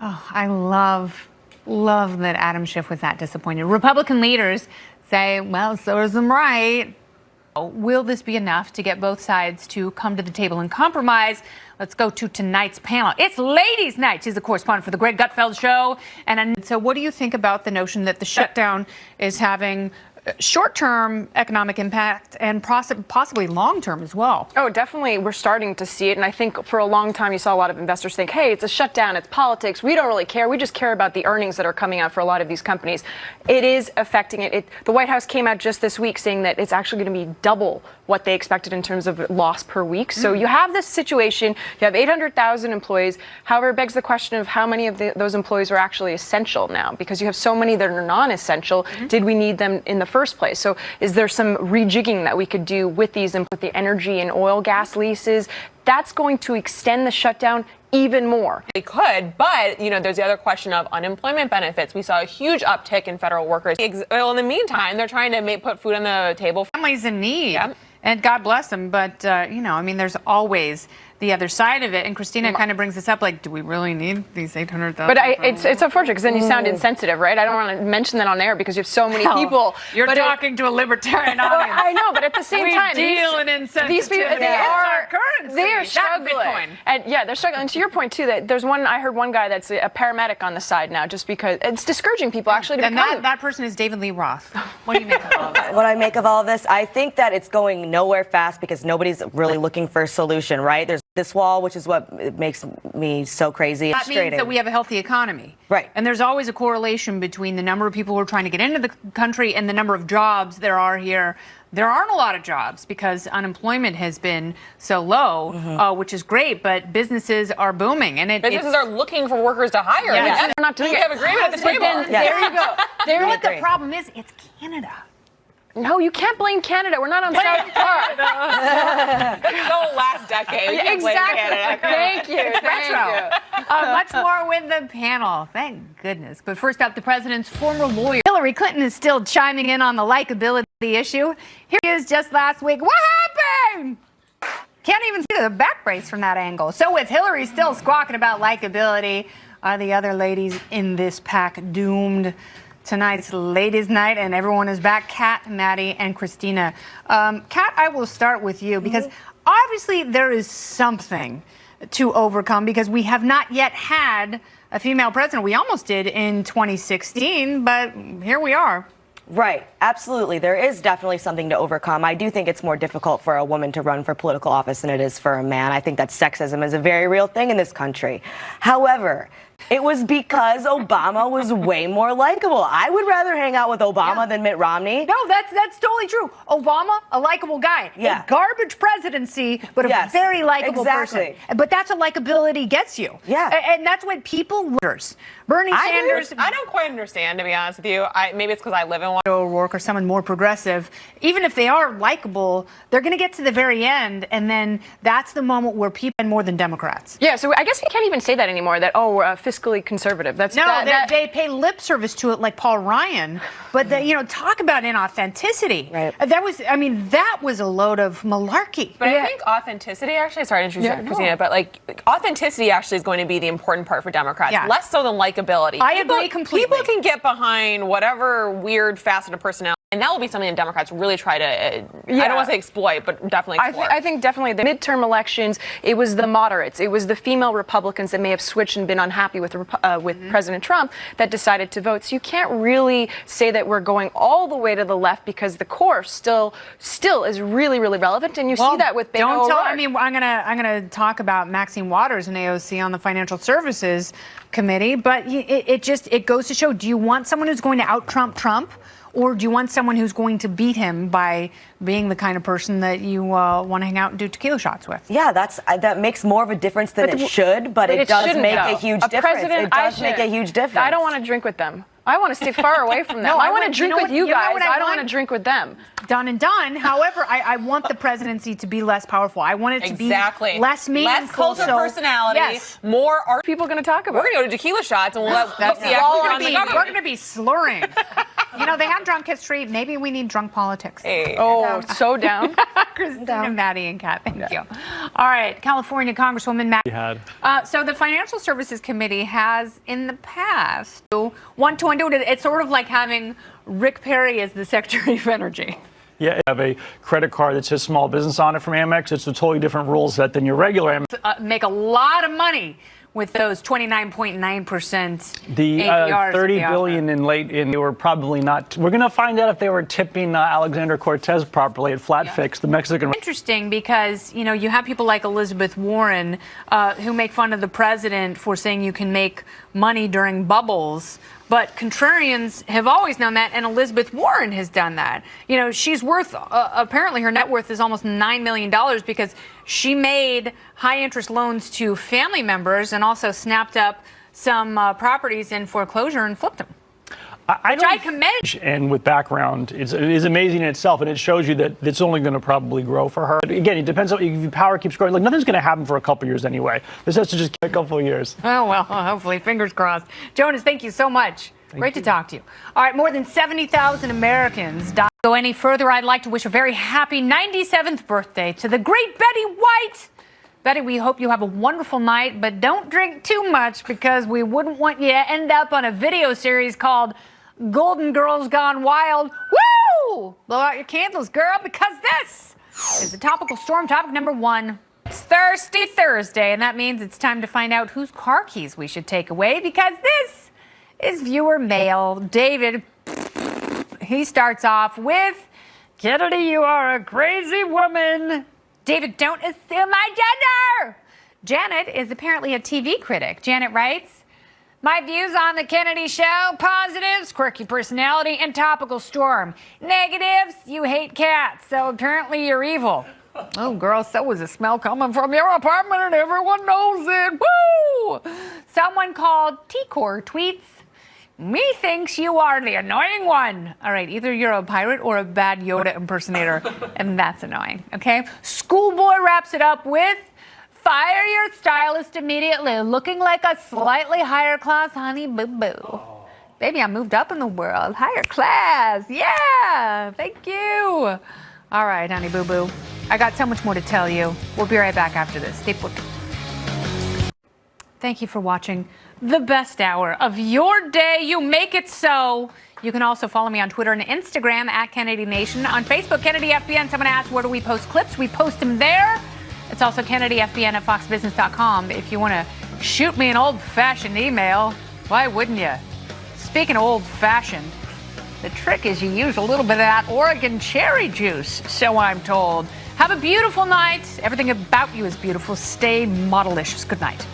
Oh, I love that Adam Schiff was that disappointed. Republican leaders say, well, serves them right. Will this be enough to get both sides to come to the table and compromise? Let's go to tonight's panel. It's Ladies' Night. She's a correspondent for the Greg Gutfeld Show. And so what do you think about the notion that the shutdown is having short-term economic impact and possibly long-term as well? Oh, definitely. We're starting to see it. And I think for a long time, you saw a lot of investors think, hey, it's a shutdown. It's politics. We don't really care. We just care about the earnings that are coming out for a lot of these companies. It is affecting it. The White House came out just this week saying that it's actually going to be double what they expected in terms of loss per week. So you have this situation. You have 800,000 employees. However, it begs the question of how many of those employees are actually essential now, because you have so many that are non-essential. Did we need them in the first place? So is there some rejigging that we could do with these and with the energy and oil gas leases? That's going to extend the shutdown even more. They could, but, there's the other question of unemployment benefits. We saw a huge uptick in federal workers. Well, in the meantime, they're trying to put food on the table. Families in need. Yeah. And God bless them. But, there's always the other side of it. And Christina kind of brings this up, like, do we really need these 800,000? But it's unfortunate because then you sound insensitive, right? I don't want to mention that on air because you have so many people. You're talking to a libertarian audience. I know, but at the same time, deal in insensitivity. These people, they are struggling. Bitcoin. And they're struggling. And to your point too, that I heard one guy that's a paramedic on the side now, just because it's discouraging people actually to become. And that person is David Lee Roth. What do you make of all of this? What I make of all of this, I think that it's going nowhere fast because nobody's really looking for a solution, right? There's this wall, which is what makes me so crazy. That means that we have a healthy economy. Right. And there's always a correlation between the number of people who are trying to get into the country and the number of jobs there are here. There aren't a lot of jobs because unemployment has been so low, which is great, but businesses are booming. And businesses are looking for workers to hire. Yeah. They're not doing we it. have agreement at the table. There you go. You know what the problem is? It's Canada. No, you can't blame Canada. We're not on South Park. That's so last decade. You can't blame Canada. Thank you. Much more with the panel. Thank goodness. But first up, the president's former lawyer, Hillary Clinton, is still chiming in on the likability issue. Here he is just last week. What happened? Can't even see the back brace from that angle. So with Hillary still squawking about likability, are the other ladies in this pack doomed? Tonight's Ladies' Night, and everyone is back. Kat, Maddie, and Christina. Kat, I will start with you because obviously there is something to overcome because we have not yet had a female president. We almost did in 2016, but here we are. Right. Absolutely. There is definitely something to overcome. I do think it's more difficult for a woman to run for political office than it is for a man. I think that sexism is a very real thing in this country. However, it was because Obama was way more likable. I would rather hang out with Obama than Mitt Romney. No, that's totally true. Obama, a likable guy. Yeah. A garbage presidency, but a very likable person. But that's what likability gets you. Yeah. And that's what people leaders. Bernie Sanders. I don't quite understand, to be honest with you. Maybe it's because I live in one. O'Rourke or someone more progressive, even if they are likable, they're going to get to the very end, and then that's the moment where people are more than Democrats. Yeah, so I guess you can't even say that anymore, that, we're fiscally conservative. They pay lip service to it like Paul Ryan, but talk about inauthenticity. Right. That was a load of malarkey. But I think authenticity, actually, sorry to introduce Christina, but authenticity actually is going to be the important part for Democrats, less so than likability. I agree completely. People can get behind whatever weird facet of personality. And that will be something that Democrats really try to, I don't want to say exploit, but definitely explore. I think definitely the midterm elections, it was the moderates, it was the female Republicans that may have switched and been unhappy with President Trump that decided to vote. So you can't really say that we're going all the way to the left because the core still is really, really relevant. And you see that with Beto O'Rourke. I'm gonna talk about Maxine Waters and AOC on the Financial Services Committee, but it goes to show, do you want someone who's going to out-Trump Trump? Or do you want someone who's going to beat him by being the kind of person that you want to hang out and do tequila shots with? Yeah, that makes more of a difference than it should, but it does make a huge difference. It does make a huge difference. I don't want to drink with them. I want to stay far away from them. No, I want to drink with you guys. I don't want to drink with them. Done and done. However, I want the presidency to be less powerful. I want it to be less meaningful. Less cult of personality. More art. People going to talk about. We're going to go to tequila shots and we'll let the we're going to be slurring. You know, they have drunk history. Maybe we need drunk politics. Hey. Oh, so down. Christina, Maddie, and Kat, thank you. All right, California Congresswoman Maddie. So the Financial Services Committee has, in the past, want to undo it. It's sort of like having Rick Perry as the Secretary of Energy. Yeah, you have a credit card that says small business on it from Amex. It's a totally different rule set than your regular Amex. Make a lot of money with those 29.9% The APRs. $30 billion they were probably not. We're going to find out if they were tipping Alexander Cortez properly at FlatFix, the Mexican. Interesting because, you know, you have people like Elizabeth Warren who make fun of the president for saying you can make money during bubbles. But contrarians have always known that, and Elizabeth Warren has done that. You know, she's worth, apparently her net worth is almost $9 million because she made high-interest loans to family members and also snapped up some properties in foreclosure and flipped them. I commend. And with background, it is amazing in itself, and it shows you that it's only going to probably grow for her. Again, it depends on if power keeps growing. Like, nothing's going to happen for a couple years anyway. This has to just get a couple of years. Oh, well, hopefully, fingers crossed. Jonas, thank you so much. Great to talk to you. All right, more than 70,000 Americans died. Go any further, I'd like to wish a very happy 97th birthday to the great Betty White. Betty, we hope you have a wonderful night, but don't drink too much because we wouldn't want you to end up on a video series called Golden Girls Gone Wild. Woo! Blow out your candles, girl, because this is the topical storm topic number 1. It's Thirsty Thursday, and that means it's time to find out whose car keys we should take away because this is viewer mail. David, he starts off with, Kennedy, you are a crazy woman. David, don't assume my gender. Janet is apparently a TV critic. Janet writes, my views on the Kennedy Show: positives, quirky personality, and topical storm. Negatives, you hate cats, so apparently you're evil. Oh, girl, so was a smell coming from your apartment, and everyone knows it. Woo! Someone called T-Core tweets, methinks you are the annoying one. All right, either you're a pirate or a bad Yoda impersonator, and that's annoying, okay? Schoolboy wraps it up with, fire your stylist immediately, looking like a slightly higher class honey boo-boo. Oh. Baby, I moved up in the world. Higher class. Yeah, thank you. All right, honey boo-boo. I got so much more to tell you. We'll be right back after this. Stay put. Thank you for watching the best hour of your day. You make it so. You can also follow me on Twitter and Instagram at Kennedy Nation. On Facebook, Kennedy FBN. Someone asked, where do we post clips? We post them there. It's also KennedyFBN at foxbusiness.com. If you want to shoot me an old-fashioned email, why wouldn't you? Speaking of old-fashioned, the trick is you use a little bit of that Oregon cherry juice, so I'm told. Have a beautiful night. Everything about you is beautiful. Stay model-licious. Good night.